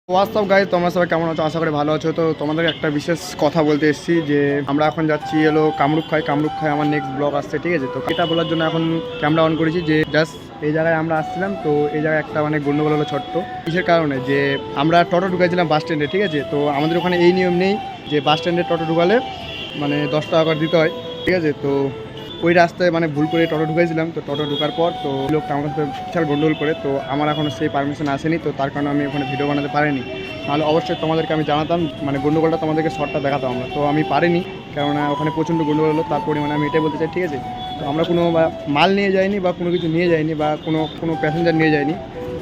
WhatsApp guys, তোমরা সবাই কেমন আছো? আশা করি ভালো আছো। তো তোমাদের একটা বিশেষ কথা বলতে এসেছি যে আমরা এখন যাচ্ছি কামরূপখায় আমার নেক্সট ব্লগ আসছে, ঠিক আছে? তো এটা বলার জন্য এখন ক্যামেরা অন করেছি যে জাস্ট এই জায়গায় আমরা আসছিলাম। তো এই জায়গায় একটা মানে গন্ডগোল হলো ছোট্ট, কিসের কারণে যে আমরা টোটো ঢুকাইছিলাম বাস স্ট্যান্ডে, ঠিক আছে? তো আমাদের ওখানে এই নিয়ম নেই যে বাস স্ট্যান্ডে টোটো ঢুকালে মানে 10 টাকা করে দিতে হয়, ঠিক আছে? তো ওই রাস্তায় মানে ভুল করে টোটো ঢুকাইছিলাম। তো টোটো ঢুকার পর তো লোকটা আমার সাথে বিশাল গন্ডগোল করে, তো আমার এখনও সেই পারমিশন আসেনি, তো তার কারণে আমি ওখানে ভিডিও বানাতে পারিনি। নাহলে অবশ্যই তোমাদেরকে আমি জানাতাম, মানে গন্ডগোলটা তোমাদেরকে শর্টটা দেখাতাম আমরা। তো আমি পারিনি, কেননা ওখানে প্রচণ্ড গন্ডগোল হলো। তার পরিমাণে আমি এটাই বলতে চাই, ঠিক আছে? তো আমরা কোনো মাল নিয়ে যাইনি বা কোনো কিছু নিয়ে যাইনি বা কোনো প্যাসেঞ্জার নিয়ে যাইনি।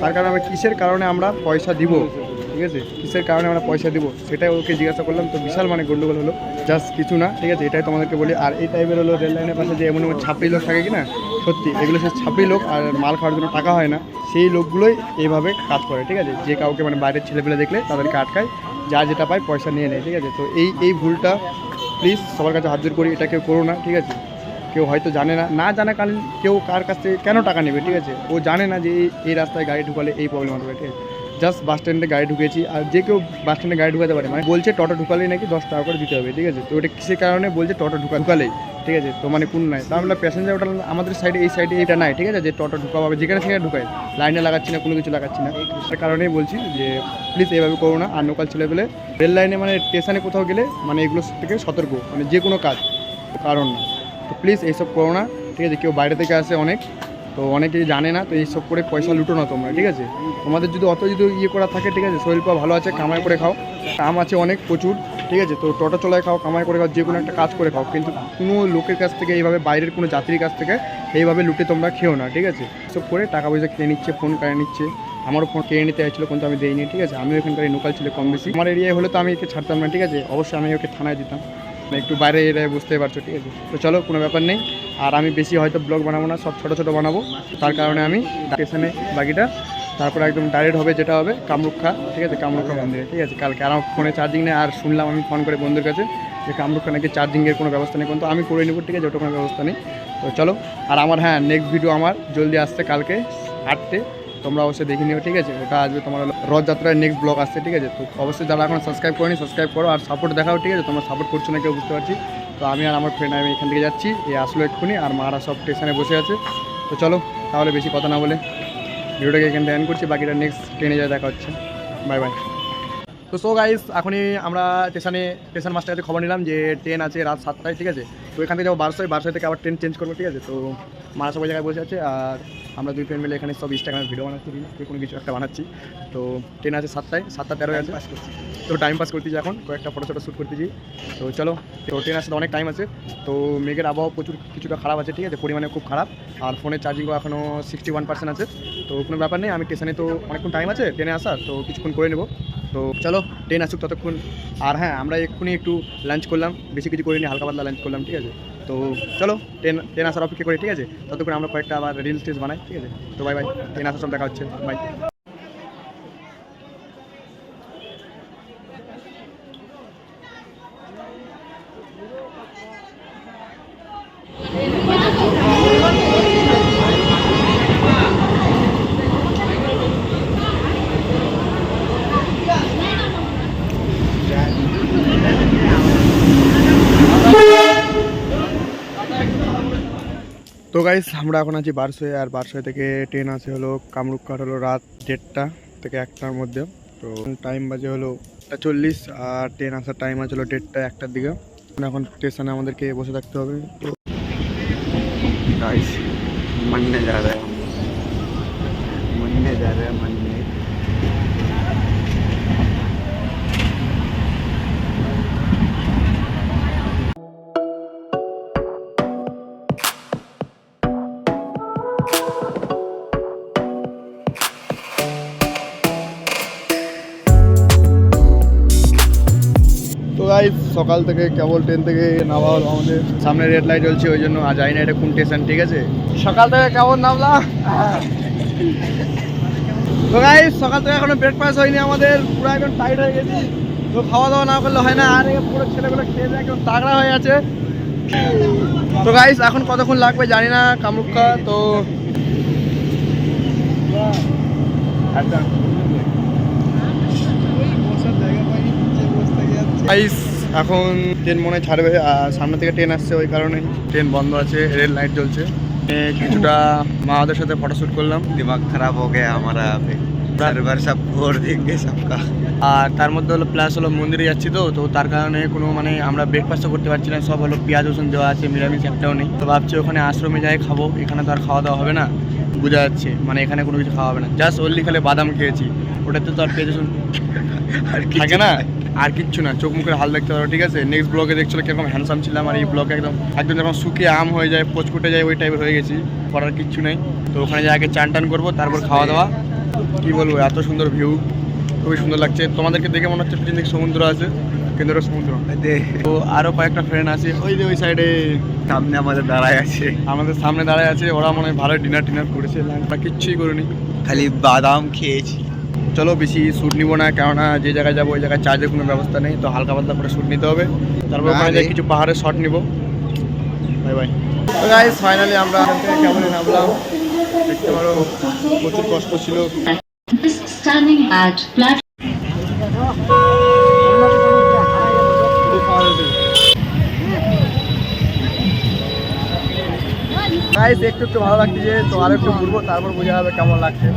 তার কারণে আমরা কিসের কারণে আমরা পয়সা দিব, ঠিক আছে? কিসের কারণে আমরা পয়সা দিব সেটাই ওকে জিজ্ঞাসা করলাম। তো বিশাল মানে গন্ডগোল হলো, জাস্ট কিছু না, ঠিক আছে? এটাই তোমাদেরকে বলি। আর এই টাইপের হলো রেল লাইনের পাশে যে এমন ছাপড়ি লোক থাকে কি না, সত্যি এগুলো সে ছাপড়ি লোক, আর মাল খাওয়ার জন্য টাকা হয় না, সেই লোকগুলোই এইভাবে কাজ করে, ঠিক আছে? যে কাউকে মানে বাইরের ছেলেপেলে দেখলে তাদেরকে আটকায়, যা যেটা পায় পয়সা নিয়ে নেয়, ঠিক আছে? তো এই ভুলটা প্লিজ সবার কাছে হাত জোর করি, এটা কেউ করো না, ঠিক আছে? কেউ হয়তো জানে না জানাকালীন কেউ কার কাছ থেকে কেন টাকা নেবে, ঠিক আছে? ও জানে না যে এই রাস্তায় গাড়ি ঢুকালে এই প্রবলেম হবে, ঠিক আছে? জাস্ট বাস স্ট্যান্ডে গাড়ি ঢুকেছি, আর যে কেউ বাস স্ট্যান্ডে গাড়ি ঢুকাতে পারে, মানে বলছে টোটো ঢুকালেই নাকি 10 টাকা করে দিতে হবে, ঠিক আছে? তো ওটা কিসের কারণে বলছে টোটো ঢুকালেই, ঠিক আছে? তো মানে কোন নাই, তাহলে প্যাসেঞ্জার ওটা আমাদের সাইডে এই সাইডে এটা নাই, ঠিক আছে? যে টোটো ঢুকাবো হবে যেখানে সেখানে ঢুকায়, লাইনে লাগাচ্ছি না, কোনো কিছু লাগাচ্ছি না। তার কারণেই বলছি যে প্লিজ এইভাবে করো না। আর লোকাল ছেলে পেলে রেল লাইনে মানে স্টেশনে কোথাও গেলে মানে এগুলো থেকে সতর্ক, মানে যে কোনো কাজ কারণ না। তো প্লিজ এইসব করো না, ঠিক আছে? কেউ বাইরে থেকে আসে অনেক, তো অনেকেই জানে না, তো এইসব করে পয়সা লুটো না তোমরা, ঠিক আছে? তোমাদের যদি অত যদি ইয়ে করা থাকে, ঠিক আছে, শরীর পা ভালো আছে, কামাই করে খাও, কাম আছে অনেক প্রচুর, ঠিক আছে? তো টোটো চলায় খাও, কামাই করে খাও, যে কোনো একটা কাজ করে খাও, কিন্তু কোনো লোকের কাছ থেকে এইভাবে বাইরের কোনো যাত্রীর কাছ থেকে এইভাবে লুটে তোমরা খেও না, ঠিক আছে? এসব করে টাকা পয়সা খেয়ে নিচ্ছে, ফোন কেড়ে নিচ্ছে। আমারও ফোন কেড়ে নিতে চাইছিলো, কিন্তু আমি দেইনি, ঠিক আছে? আমিও এখানকার লোকাল ছিল কম বেশি, আমার এরিয়ায় হলে তো আমি একে ছাড়তাম না, ঠিক আছে? অবশ্যই আমি ওকে থানায় দিতাম, একটু বাইরে এরিয়ায় বুঝতে পারছো, ঠিক আছে? তো চলো, কোনো ব্যাপার নেই। আর আমি বেশি হয়তো ব্লগ বানাবো না, সব ছোটো ছোটো বানাবো। তার কারণে আমি স্টেশনে বাকিটা, তারপর একদম ডাইরেক্ট হবে যেটা হবে কামরূপখা, ঠিক আছে? কামরূপখা মন্দিরে, ঠিক আছে? কালকে আর আমার ফোনে চার্জিং নেই, আর শুনলাম আমি ফোন করে বন্ধুর কাছে যে কামরূপখা নাকি চার্জিংয়ের কোনো ব্যবস্থা নেই, কিন্তু আমি করে নেবো, ঠিক আছে? ওটা কোনো ব্যবস্থা নেই। তো চলো, আর আমার নেক্সট ভিডিও আমার জলদি আসছে কালকে 8টে, তোমরা অবশ্যই দেখে নিও, ঠিক আছে? ওটা আসবে তোমার রথযাত্রার নেক্সট ব্লগ আসছে, ঠিক আছে? তো অবশ্যই যারা এখন সাবস্ক্রাইব করেনি সাবস্ক্রাইব করো, আর সাপোর্ট দেখাও, ঠিক আছে? তোমরা সাপোর্ট করছো না কেউ, বুঝতে পারছি। তো আমি আর আমার ফ্রেন্ড আমি এখান থেকে যাচ্ছি, এই আসলো এক্ষুনি, আর মারা সব স্টেশনে বসে আছে। তো চলো তাহলে বেশি কথা না বলে ভিডিওটাকে এখানে এন্ড করছি, বাকিটা নেক্সট ট্রেনে যা দেখা হচ্ছে। Bye bye. তো সো গাইস, এখনই আমরা স্টেশন মাস্টার কাছে খবর নিলাম যে ট্রেন আছে রাত 7টায়, ঠিক আছে? তো এখান থেকে যাবো বারোসাই থেকে আবার ট্রেন চেঞ্জ করবো, ঠিক আছে? তো মারা সবাই জায়গায় বসে আছে, আর আমরা দুই ফ্রেন্ড মিলে এখানে সব ইনস্টাগ্রামে ভিডিও বানাচ্ছি, কোনো কিছু একটা বানাচ্ছি। তো ট্রেন আছে 7টায়, 7টা 13 আছে, তো টাইম পাস করতেছি, এখন কয়েকটা ফটো শ্যুট করতেছি। তো চলো, তো ট্রেন আসতে অনেক টাইম আছে। তো মেঘের আবহাওয়া প্রচুর কিছুটা খারাপ আছে, ঠিক আছে? পরিমাণে খুব খারাপ। আর ফোনের চার্জিংও এখনও 61% আছে। তো কোনো ব্যাপার নেই, আমি স্টেশনে তো অনেকক্ষণ টাইম আছে ট্রেনে আসার, তো কিছুক্ষণ করে নেবো। তো চলো, ট্রেন আসুক ততক্ষণ। আর আমরা এক্ষুনি একটু লাঞ্চ করলাম, বেশি কিছু করিনি, হালকা পাতলা লাঞ্চ করলাম, ঠিক আছে? তো চলো, ট্রেন আসার অপেক্ষা করি, ঠিক আছে? ততক্ষণ আমরা কয়েকটা আবার রিলস বানাই, ঠিক আছে? তো বাই বাই, ট্রেন আসার সব দেখা হচ্ছে, বাই। তো গাইস, আমরা এখন আছি বারসোয়ে, আর বারসোয়ে থেকে ট্রেন আছে হলো কামরূপঘাট, হলো রাত 1:30 থেকে 1টার মধ্যে। তো টাইম বাজে হলো 1:40, আর ট্রেন আসার টাইম আছে হলো 1:30-1টার দিকে। এখন স্টেশনে আমাদেরকে বসে থাকতে হবে। তো गाइस मरने जा रहे हैं, मरने। তো গাইস, সকাল থেকে কেবল ট্রেন থেকে নামা হলো, আমাদের সামনে রেড লাইট জ্বলছে, ওই জন্য আর যাই না এটা কোন স্টেশন, ঠিক আছে? সকাল থেকে কেমন নামলাম। তো গাইস, সকাল থেকে এখনো ব্রেকফাস্ট হয়নি আমাদের, পুরো একদম টাইট হয়ে গেছি। তো খাওয়া দাওয়া না করলে হয় না, আর পুরো ছেলেগুলো খেয়ে একদম তাগড়া হয়ে আছে। তো গাইস, এখন কতক্ষণ লাগবে জানি না কামরূপকা। তো আচ্ছা, গাইস এখন ট্রেন মনে হয় ছাড়বে, আর সামনে থেকে ট্রেন আসছে, ওই কারণে ট্রেন বন্ধ আছে, রেল লাইট জ্বলছে। কিছুটা মাদের সাথে ফটোশ্যুট করলাম। दिमाग खराब हो गया हमारा यहाँ पे, सर्वर सब फोड़ देंगे सबका। আর তার মধ্যে হলো প্লাস হলো মন্দিরে যাচ্ছি তো তার কারণে কোনো মানে আমরা ব্রেকফাস্টও করতে পারছি না, সব হলো পেঁয়াজ রসুন দেওয়া আছে, নিরামিষ একটাও নেই। তো ভাবছি ওখানে আশ্রমে যাই খাবো, এখানে তো আর খাওয়া দাওয়া হবে না, বোঝা যাচ্ছে মানে এখানে কোনো কিছু খাওয়া হবে না। জাস্ট ওনলি খালি বাদাম খেয়েছি, ওটাতে তো আর পেঁয়াজ রসুন আর থাকে না, আর কিচ্ছু না, চোখ মুখের হাল দেখতে পারো। ঠিক আছে, নেক্সট ব্লগে দেখছিল কিরকম হ্যান্ডসাম ছিলাম, আর এই ব্লগে একদম একদম যখন শুকিয়ে আম হয়ে যায়, পচকুটে যায়, ওই টাইপের হয়ে গেছি, করার কিচ্ছু নেই। তো ওখানে যাই আগে চান টান করবো, তারপর খাওয়া দাওয়া। কি বলবো, এত সুন্দর ভিউ, খুবই সুন্দর লাগছে। তোমাদেরকে দেখে মনে হচ্ছে পিছন দিকে সমুদ্র আছে, কিন্তু ওটা সমুদ্র না। তো আরও কয়েকটা ফ্রেন্ড আছে ওই যে ওই সাইডে সামনে আমাদের দাঁড়ায় আছে, আমাদের সামনে দাঁড়ায় আছে, ওরা মনে হয় ভালো ডিনার টিনার করেছে, লাঞ্চটা কিচ্ছুই করিনি। খালি বাদাম খেয়েছি। চলো বেশি শ্যুট নিবো না, কেননা যে জায়গায় যাবো ওই জায়গায় চার্জের কোনো ব্যবস্থা নেই, তো হালকা পাতলা করে শ্যুট নিতে হবে। তারপর ওখানে যাই কিছু পাহাড়ের শট নিবো। Bye bye. তো গাইস ফাইনালি আমরা এখান থেকে কেমন নামলাম, দেখতে পারো প্রচুর কষ্ট ছিল। Standing at platform. গাইস একটু একটু ভালো লাগছে, তো আর একটু ঘুরবো, তারপর বোঝা যাবে কেমন লাগছে।